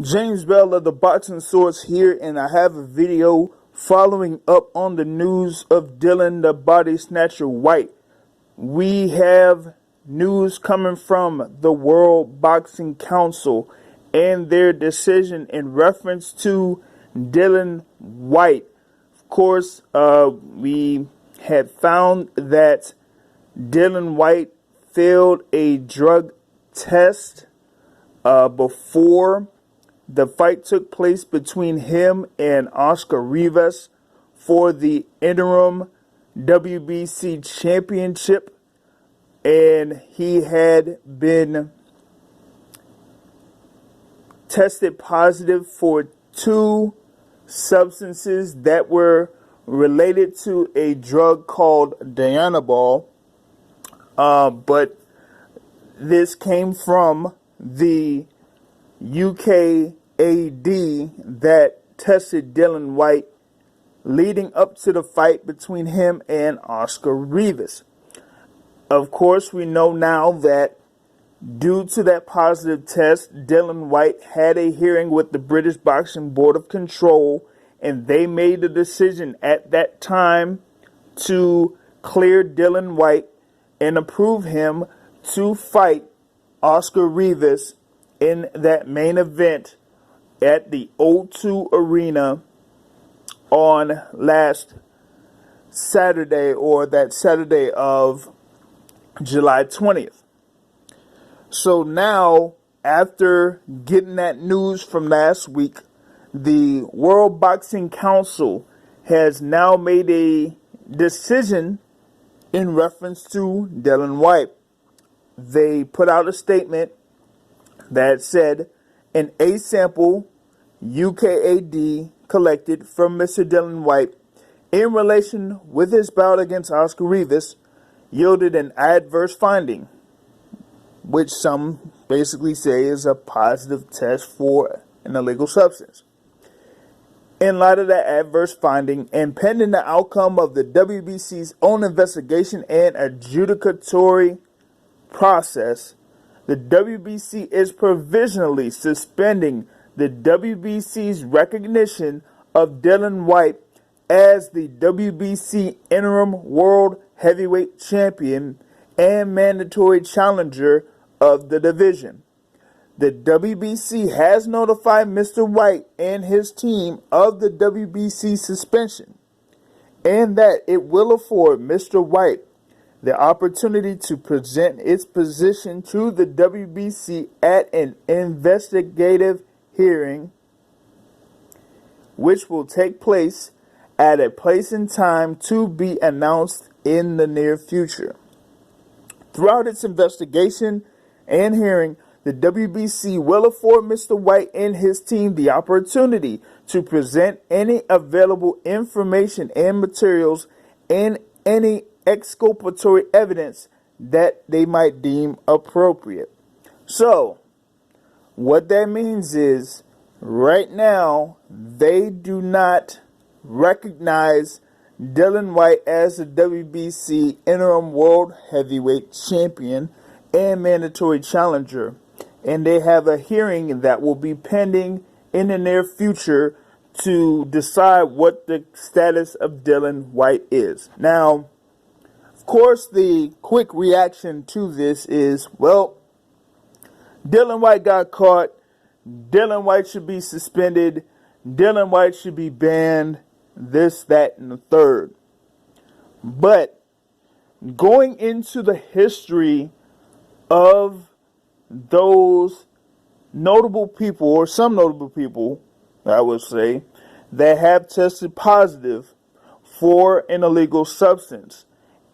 James Bell of the Boxing Source here, and I have a video following up on the news of Dillian the Body Snatcher Whyte. We have news coming from the World Boxing Council and their decision in reference to Dillian Whyte. Of course, we had found that Dillian Whyte failed a drug test before the fight took place between him and Oscar Rivas for the interim WBC championship, and he had been tested positive for 2 substances that were related to a drug called Dianabol, but this came from the UKAD that tested Dillian Whyte leading up to the fight between him and Oscar Rivas. Of course, we know now that due to that positive test, Dillian Whyte had a hearing with the British Boxing Board of Control, and they made the decision at that time to clear Dillian Whyte and approve him to fight Oscar Rivas in that main event at the O2 Arena on last Saturday, or that Saturday of July 20th. So now, after getting that news from last week, the World Boxing Council has now made a decision in reference to Dillian Whyte. They put out a statement that said an A sample UKAD collected from Mr. Dillian Whyte in relation with his bout against Oscar Rivas yielded an adverse finding, which some basically say is a positive test for an illegal substance. In light of that adverse finding, and pending the outcome of the WBC's own investigation and adjudicatory process, the WBC is provisionally suspending the WBC's recognition of Dillian Whyte as the WBC interim world heavyweight champion and mandatory challenger of the division. The WBC has notified Mr. Whyte and his team of the WBC suspension, and that it will afford Mr. Whyte the opportunity to present its position to the WBC at an investigative hearing, which will take place at a place and time to be announced in the near future. Throughout its investigation and hearing, the WBC will afford Mr. Whyte and his team the opportunity to present any available information and materials and any exculpatory evidence that they might deem appropriate. So, what that means is, right now, they do not recognize Dillian Whyte as the WBC interim world heavyweight champion and mandatory challenger, and they have a hearing that will be pending in the near future to decide what the status of Dillian Whyte is. Now, of course, the quick reaction to this is, well, Dillian Whyte got caught, Dillian Whyte should be suspended, Dillian Whyte should be banned, this, that, and the third. But going into the history of those notable people, or some notable people, I would say, that have tested positive for an illegal substance,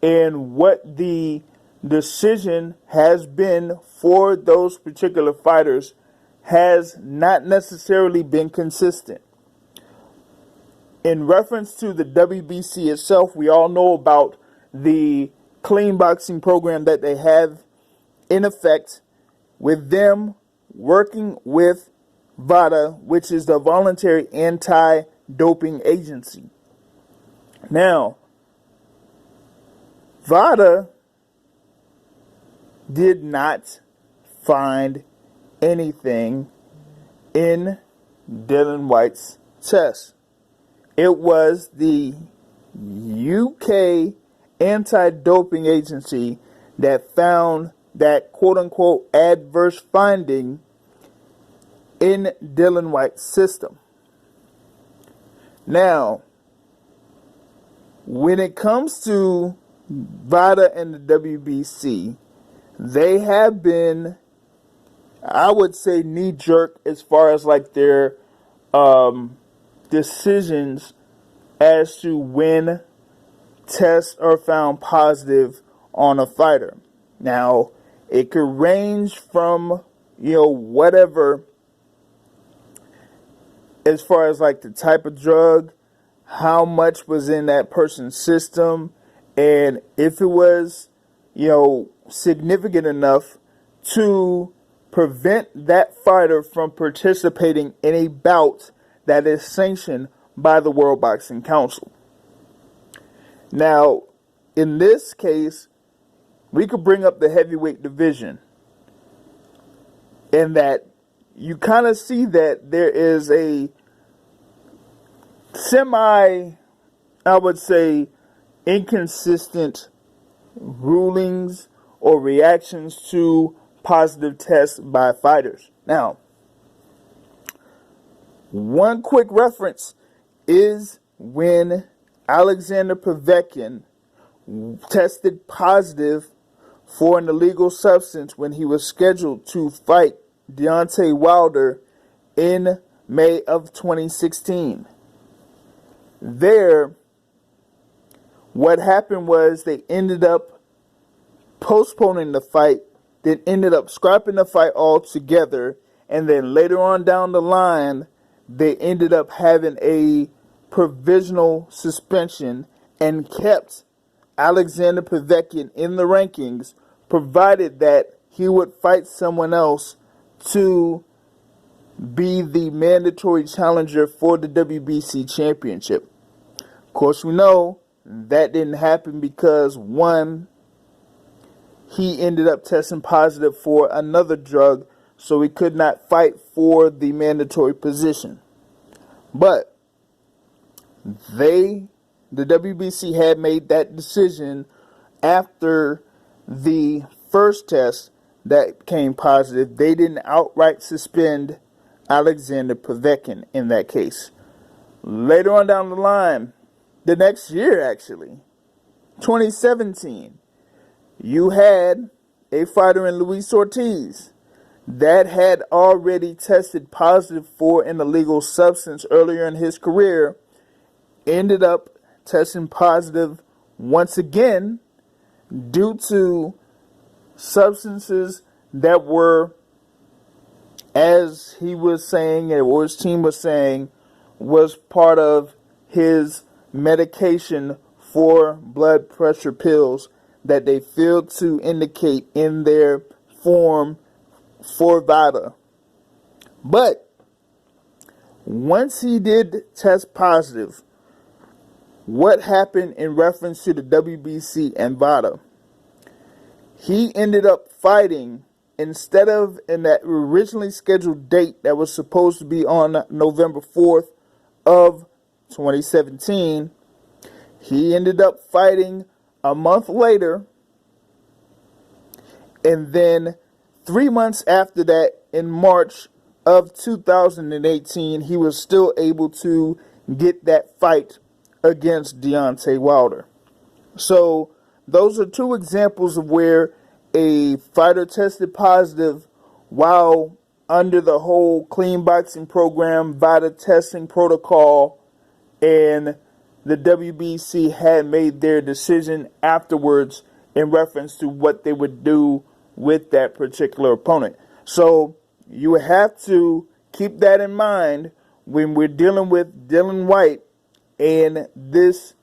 and what the decision has been for those particular fighters has not necessarily been consistent. In reference to the WBC itself, we all know about the clean boxing program that they have in effect, with them working with VADA, which is the Voluntary Anti-Doping Agency. Now, VADA did not find anything in Dillian Whyte's test. It was the UK anti-doping agency that found that quote-unquote adverse finding in Dillian Whyte's system. Now, when it comes to VADA and the WBC, they have been, I would say, knee-jerk as far as like their decisions as to when tests are found positive on a fighter. Now, it could range from, whatever, as far as like the type of drug, how much was in that person's system, and if it was, significant enough to prevent that fighter from participating in a bout that is sanctioned by the World Boxing Council. Now, in this case, we could bring up the heavyweight division, in that you kind of see that there is a I would say, inconsistent rulings or reactions to positive tests by fighters. Now, one quick reference is when Alexander Povetkin tested positive for an illegal substance when he was scheduled to fight Deontay Wilder in May of 2016. There, what happened was they ended up postponing the fight, then ended up scrapping the fight altogether, and then later on down the line, they ended up having a provisional suspension and kept Alexander Povetkin in the rankings, provided that he would fight someone else to be the mandatory challenger for the WBC championship. Of course, we know that didn't happen because, one, he ended up testing positive for another drug, so he could not fight for the mandatory position. But the WBC had made that decision after the first test that came positive. They didn't outright suspend Alexander Povetkin in that case. Later on down the line, the next year actually, 2017, you had a fighter in Luis Ortiz that had already tested positive for an illegal substance earlier in his career, ended up testing positive once again due to substances that were, as he was saying, or his team was saying, was part of his medication for blood pressure pills that they failed to indicate in their form for VADA. But once he did test positive, what happened in reference to the WBC and VADA? He ended up fighting, instead of in that originally scheduled date that was supposed to be on November 4th of 2017, he ended up fighting a month later, and then 3 months after that, in March of 2018, he was still able to get that fight against Deontay Wilder. So those are two examples of where a fighter tested positive while under the whole clean boxing program, VADA testing protocol, and the WBC had made their decision afterwards in reference to what they would do with that particular opponent. So you have to keep that in mind when we're dealing with Dillian Whyte and this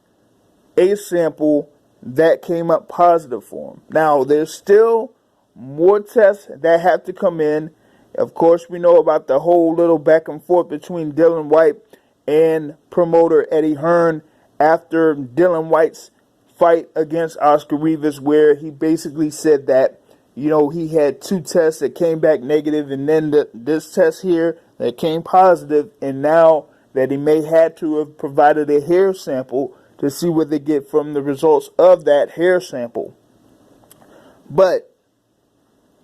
A sample that came up positive for him. Now, there's still more tests that have to come in. Of course, we know about the whole little back and forth between Dillian Whyte and promoter Eddie Hearn after Dillian Whyte's fight against Oscar Rivas, where he basically said that, he had two tests that came back negative, and then this test here that came positive, and now that he may have to have provided a hair sample to see what they get from the results of that hair sample. But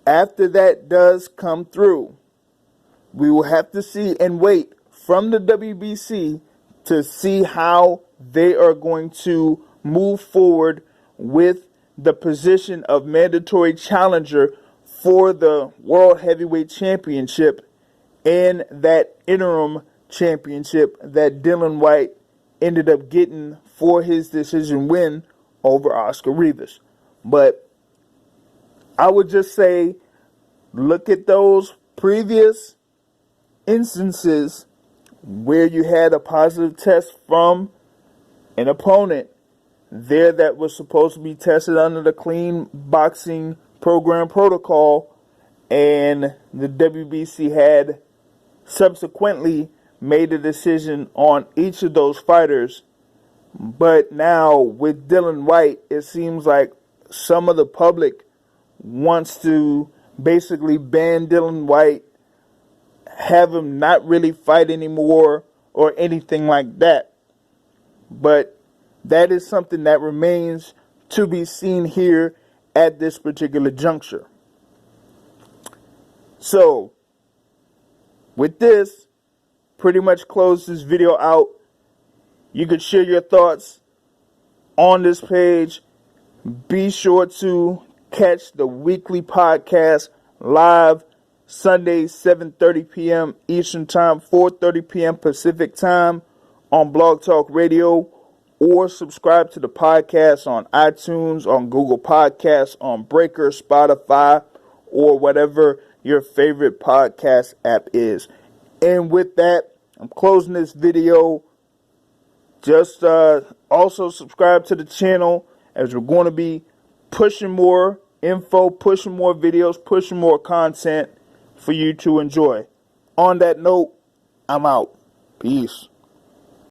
after that does come through, we will have to see and wait from the WBC to see how they are going to move forward with the position of mandatory challenger for the World Heavyweight Championship and that interim championship that Dillian Whyte ended up getting for his decision win over Oscar Rivas. But I would just say, look at those previous instances where you had a positive test from an opponent there that was supposed to be tested under the clean boxing program protocol, and the WBC had subsequently made a decision on each of those fighters. But now with Dillian Whyte, it seems like some of the public wants to basically ban Dillian Whyte, have him not really fight anymore or anything like that. But that is something that remains to be seen here at this particular juncture. So, with this, pretty much close this video out. You could share your thoughts on this page. Be sure to catch the weekly podcast live Sundays, 7:30 p.m. Eastern Time, 4:30 p.m. Pacific Time on Blog Talk Radio, or subscribe to the podcast on iTunes, on Google Podcasts, on Breaker, Spotify, or whatever your favorite podcast app is. And with that, I'm closing this video. Just also subscribe to the channel, as we're going to be pushing more info, pushing more videos, pushing more content for you to enjoy. On that note, I'm out. Peace.